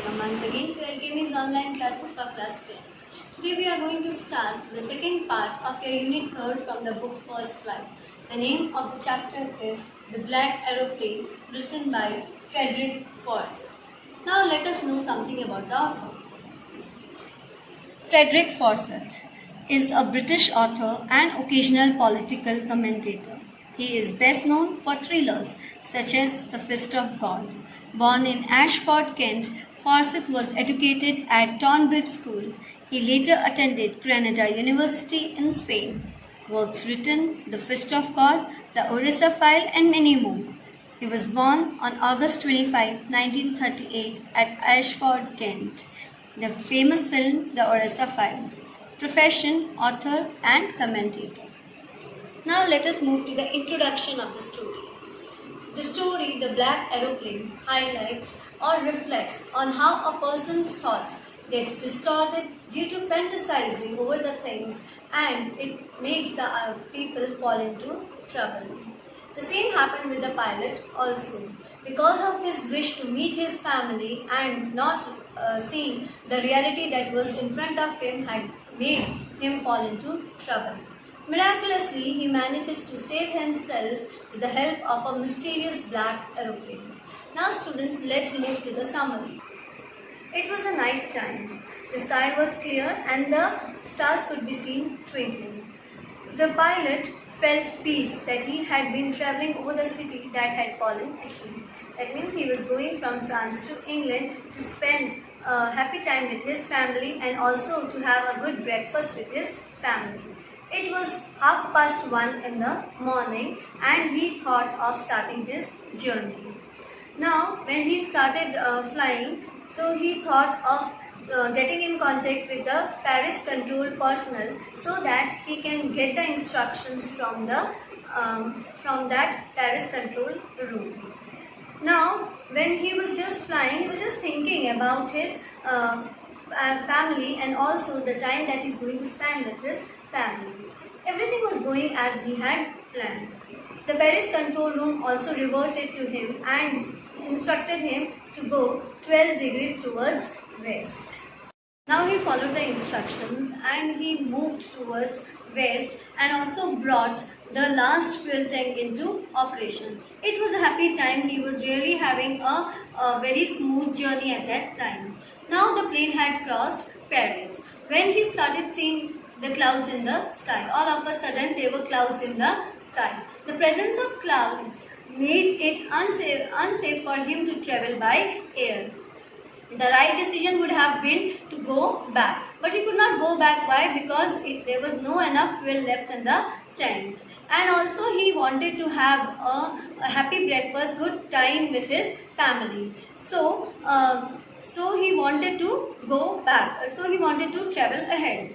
welcome once again to Alchemy's online classes for class 10. Today we are going to start the second part of your unit 3rd from the book First Flight. The name of the chapter is The Black Aeroplane, written by Frederick Forsyth. Now let us know something about the author. Frederick Forsyth is a British author and occasional political commentator. He is best known for thrillers such as The Fist of God. Born in Ashford, Kent, Forsyth was educated at Tonbridge School. He later attended Granada University in Spain. Works written The Fist of God, The Orissa File, and many more. He was born on August 25, 1938 at Ashford, Kent. The famous film The Orissa File. Profession, author and commentator. Now let us move to the introduction of the story. The story, The Black Aeroplane, highlights or reflects on how a person's thoughts gets distorted due to fantasizing over the things, and it makes the people fall into trouble. The same happened with the pilot also. Because of his wish to meet his family and not seeing the reality that was in front of him had made him fall into trouble. Miraculously, he manages to save himself with the help of a mysterious black aeroplane. Now students, let's move to the summary. It was a night time. The sky was clear and the stars could be seen twinkling. The pilot felt peace that he had been travelling over the city that had fallen asleep. That means he was going from France to England to spend a happy time with his family and also to have a good breakfast with his family. It was 1:30 in the morning and he thought of starting his journey. Now when he started flying, so he thought of getting in contact with the Paris control personnel so that he can get the instructions from that Paris control room. Now when he was just flying, he was just thinking about his family and also the time that he's going to spend with his family. Everything was going as he had planned. The Paris control room also reverted to him and instructed him to go 12 degrees towards west. Now he followed the instructions and he moved towards west and also brought the last fuel tank into operation. It was a happy time. He was really having a very smooth journey at that time. Now the plane had crossed Paris. When he started seeing the clouds in the sky, all of a sudden there were clouds in the sky. The presence of clouds made it unsafe for him to travel by air. The right decision would have been to go back, but he could not go back. Why? Because there was no enough fuel left in the tank, and also he wanted to have a happy breakfast, good time with his family. So he wanted to go back. So he wanted to travel ahead.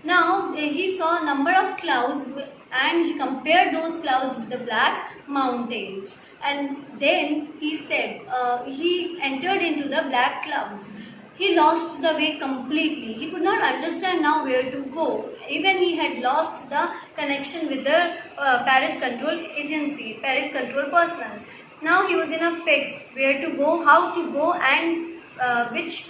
Now he saw a number of clouds and he compared those clouds with the black mountains, and then he said he entered into the black clouds. He lost the way completely. He could not understand now where to go. Even he had lost the connection with the Paris control agency, Paris control personnel. Now he was in a fix where to go, how to go, and which.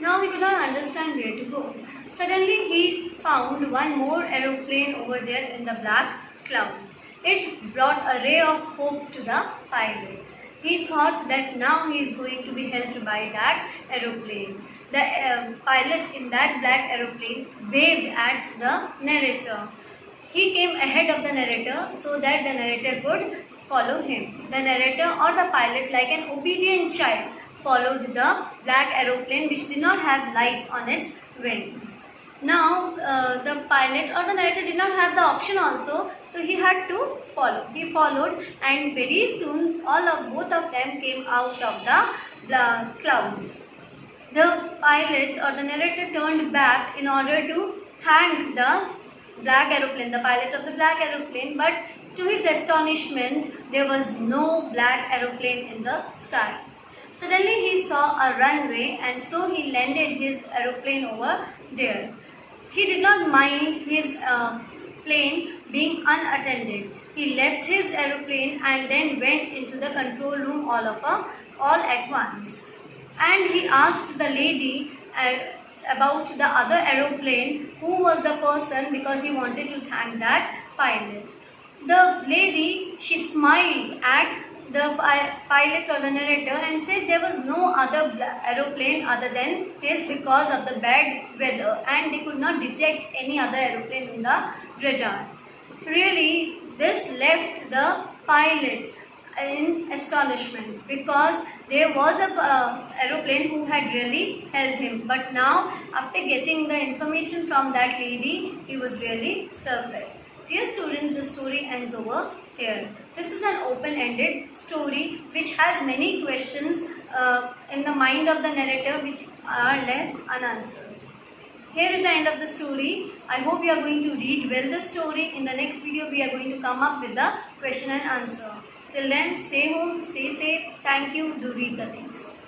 Now he could not understand where to go. Suddenly he found one more aeroplane over there in the black cloud. It brought a ray of hope to the pilot. He thought that now he is going to be helped by that aeroplane. The pilot in that black aeroplane waved at the narrator. He came ahead of the narrator so that the narrator could follow him. The narrator or the pilot, like an obedient child, followed the black aeroplane which did not have lights on its wings. Now the pilot or the narrator did not have the option also, so he had to follow. He followed and very soon both of them came out of the clouds. The pilot or the narrator turned back in order to thank the black aeroplane, the pilot of the black aeroplane, but to his astonishment there was no black aeroplane in the sky. Suddenly he saw a runway and so he landed his aeroplane over there. He did not mind his plane being unattended. He left his aeroplane and then went into the control room all of a all at once. And he asked the lady about the other aeroplane, who was the person, because he wanted to thank that pilot. The lady, she smiled at the pilot or the narrator and said there was no other aeroplane other than his because of the bad weather, and they could not detect any other aeroplane in the radar. Really, this left the pilot in astonishment, because there was a aeroplane who had really helped him, but now after getting the information from that lady, he was really surprised. Dear students, the story ends over here. This is an open-ended story which has many questions in the mind of the narrator which are left unanswered. Here is the end of the story. I hope you are going to read well the story. In the next video, we are going to come up with the question and answer. Till then, stay home, stay safe. Thank you. Do read the things.